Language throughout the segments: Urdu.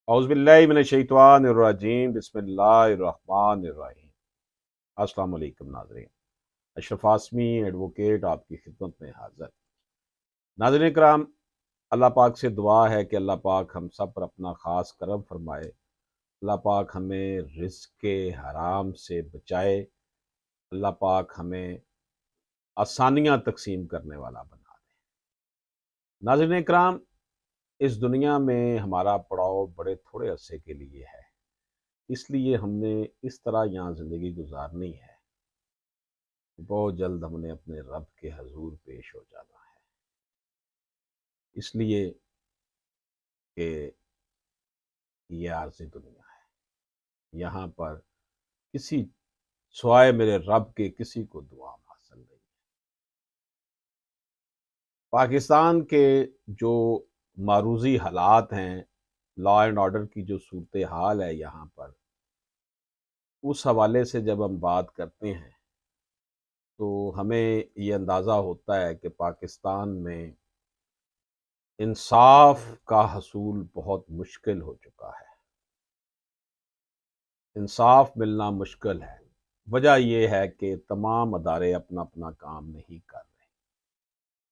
اعوذ باللہ من الشیطان الرجیم بسم اللہ الرحمن الرحیم۔ السلام علیکم ناظرین، اشرف آسمی ایڈوکیٹ آپ کی خدمت میں حاضر۔ ناظرین کرام، اللہ پاک سے دعا ہے کہ اللہ پاک ہم سب پر اپنا خاص کرم فرمائے، اللہ پاک ہمیں رزق حرام سے بچائے، اللہ پاک ہمیں آسانیاں تقسیم کرنے والا بنا دے۔ ناظرین کرام، اس دنیا میں ہمارا پڑاؤ بڑے تھوڑے عرصے کے لیے ہے، اس لیے ہم نے اس طرح یہاں زندگی گزارنی ہے، بہت جلد ہم نے اپنے رب کے حضور پیش ہو جانا ہے، اس لیے کہ یہ عارضی دنیا ہے، یہاں پر کسی سوائے میرے رب کے کسی کو دعا حاصل نہیں۔ پاکستان کے جو معروضی حالات ہیں، لا اینڈ آرڈر کی جو صورتحال ہے یہاں پر، اس حوالے سے جب ہم بات کرتے ہیں تو ہمیں یہ اندازہ ہوتا ہے کہ پاکستان میں انصاف کا حصول بہت مشکل ہو چکا ہے، انصاف ملنا مشکل ہے۔ وجہ یہ ہے کہ تمام ادارے اپنا اپنا کام نہیں کر رہے۔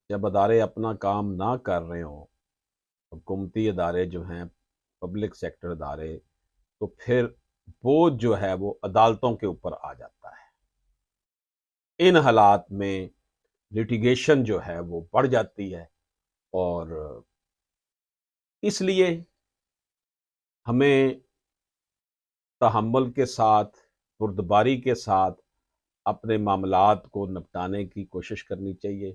جب ادارے اپنا کام نہ کر رہے ہوں، حکومتی ادارے جو ہیں، پبلک سیکٹر ادارے، تو پھر بوجھ جو ہے وہ عدالتوں کے اوپر آ جاتا ہے۔ ان حالات میں لیٹیگیشن جو ہے وہ بڑھ جاتی ہے، اور اس لیے ہمیں تحمل کے ساتھ، بردباری کے ساتھ اپنے معاملات کو نپٹانے کی کوشش کرنی چاہیے۔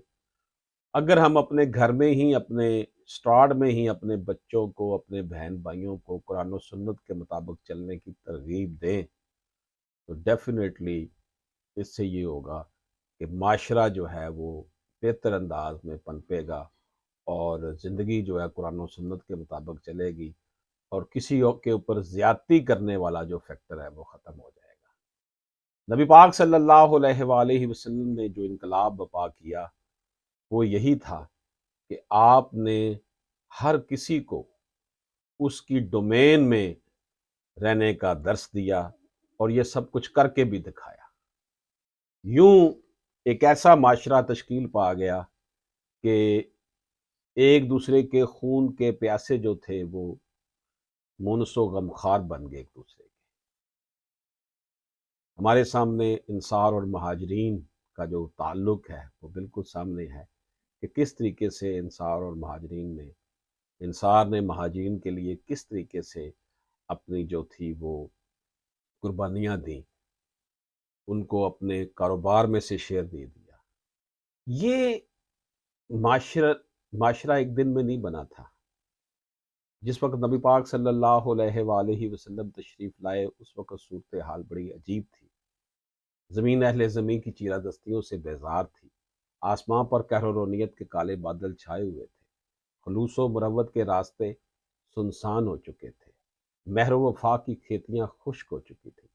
اگر ہم اپنے گھر میں ہی، اپنے اسٹارٹ میں ہی اپنے بچوں کو، اپنے بہن بھائیوں کو قرآن و سنت کے مطابق چلنے کی ترغیب دیں تو ڈیفینیٹلی اس سے یہ ہوگا کہ معاشرہ جو ہے وہ بہتر انداز میں پنپے گا، اور زندگی جو ہے قرآن و سنت کے مطابق چلے گی، اور کسی کے اوپر زیادتی کرنے والا جو فیکٹر ہے وہ ختم ہو جائے گا۔ نبی پاک صلی اللہ علیہ وآلہ وسلم نے جو انقلاب برپا کیا وہ یہی تھا کہ آپ نے ہر کسی کو اس کی ڈومین میں رہنے کا درس دیا، اور یہ سب کچھ کر کے بھی دکھایا۔ یوں ایک ایسا معاشرہ تشکیل پا گیا کہ ایک دوسرے کے خون کے پیاسے جو تھے وہ مونس و غمخوار بن گئے ایک دوسرے کے۔ ہمارے سامنے انصار اور مہاجرین کا جو تعلق ہے وہ بالکل سامنے ہے کہ کس طریقے سے انصار نے مہاجرین کے لیے کس طریقے سے اپنی جو تھی وہ قربانیاں دیں، ان کو اپنے کاروبار میں سے شیئر دے دیا۔ یہ معاشرہ ایک دن میں نہیں بنا تھا۔ جس وقت نبی پاک صلی اللہ علیہ وآلہ وسلم تشریف لائے اس وقت صورتحال بڑی عجیب تھی۔ زمین اہل زمین کی چیرہ دستیوں سے بیزار تھی، آسمان پر قہر و رونیت کے کالے بادل چھائے ہوئے تھے، خلوص و مروت کے راستے سنسان ہو چکے تھے، مہر و وفا کی کھیتیاں خشک ہو چکی تھیں۔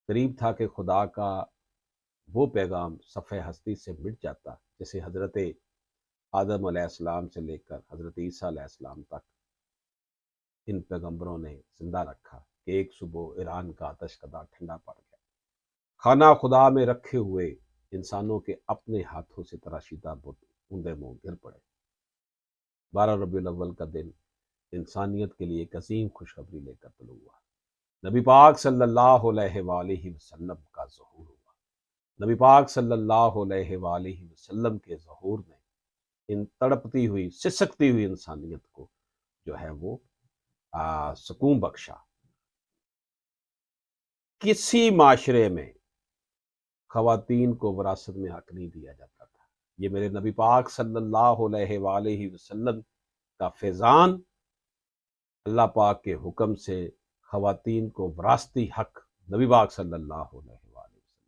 قریب تھا کہ خدا کا وہ پیغام صفحہ ہستی سے مٹ جاتا جسے حضرت آدم علیہ السلام سے لے کر حضرت عیسیٰ علیہ السلام تک ان پیغمبروں نے زندہ رکھا کہ ایک صبح ایران کا آتش کدا ٹھنڈا پڑ گیا۔ خانہ خدا میں رکھے ہوئے انسانوں کے اپنے ہاتھوں سے تراشیدہ بت اوندے منہ گر پڑے۔ 12 ربیع الاول کا دن انسانیت کے لیے ایک عظیم خوشخبری لے کر طلوع ہوا۔ نبی پاک صلی اللہ علیہ وآلہ وسلم کا ظہور ہوا۔ نبی پاک صلی اللہ علیہ وآلہ وسلم کے ظہور نے ان تڑپتی ہوئی، سسکتی ہوئی انسانیت کو جو ہے وہ سکون بخشا۔ کسی معاشرے میں خواتین کو وراثت میں حق نہیں دیا جاتا تھا۔ یہ میرے نبی پاک صلی اللہ علیہ وآلہ وسلم کا فیضان، اللہ پاک کے حکم سے خواتین کو وراثتی حق نبی پاک صلی اللہ علیہ وآلہ وسلم،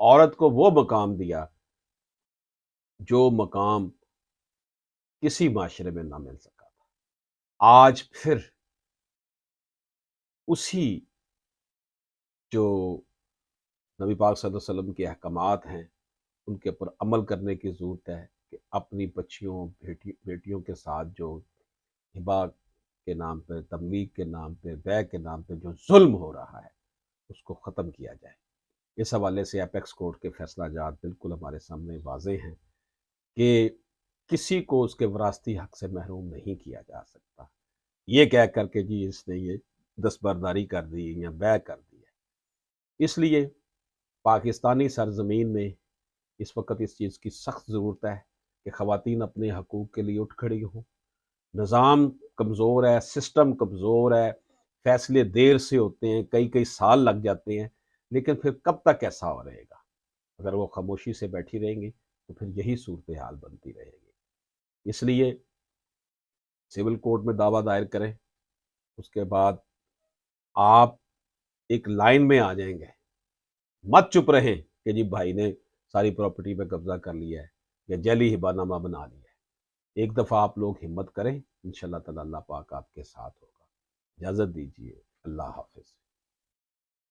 عورت کو وہ مقام دیا جو مقام کسی معاشرے میں نہ مل سکا تھا۔ آج پھر اسی جو نبی پاک صلی اللہ علیہ وسلم کے احکامات ہیں ان کے اوپر عمل کرنے کی ضرورت ہے کہ اپنی بچیوں بیٹیوں کے ساتھ جو ہبا کے نام پہ، تملیغ کے نام پہ، بیع کے نام پہ جو ظلم ہو رہا ہے اس کو ختم کیا جائے۔ اس حوالے سے اپیکس کورٹ کے فیصلہ جات بالکل ہمارے سامنے واضح ہیں کہ کسی کو اس کے وراثتی حق سے محروم نہیں کیا جا سکتا، یہ کہہ کر کے جی اس نے یہ دستبرداری کر دی یا بیع کر دی ہے۔ اس لیے پاکستانی سرزمین میں اس وقت اس چیز کی سخت ضرورت ہے کہ خواتین اپنے حقوق کے لیے اٹھ کھڑی ہوں۔ نظام کمزور ہے، سسٹم کمزور ہے، فیصلے دیر سے ہوتے ہیں، کئی کئی سال لگ جاتے ہیں، لیکن پھر کب تک ایسا ہو رہے گا؟ اگر وہ خاموشی سے بیٹھی رہیں گی تو پھر یہی صورتحال بنتی رہے گی۔ اس لیے سول کورٹ میں دعویٰ دائر کریں، اس کے بعد آپ ایک لائن میں آ جائیں گے، مت چپ رہیں کہ جی بھائی نے ساری پراپرٹی پہ قبضہ کر لیا ہے یا جعلی ہبہ نامہ بنا لیا ہے۔ ایک دفعہ آپ لوگ ہمت کریں، انشاءاللہ تعالی اللہ پاک آپ کے ساتھ ہوگا۔ اجازت دیجیے، اللہ حافظ۔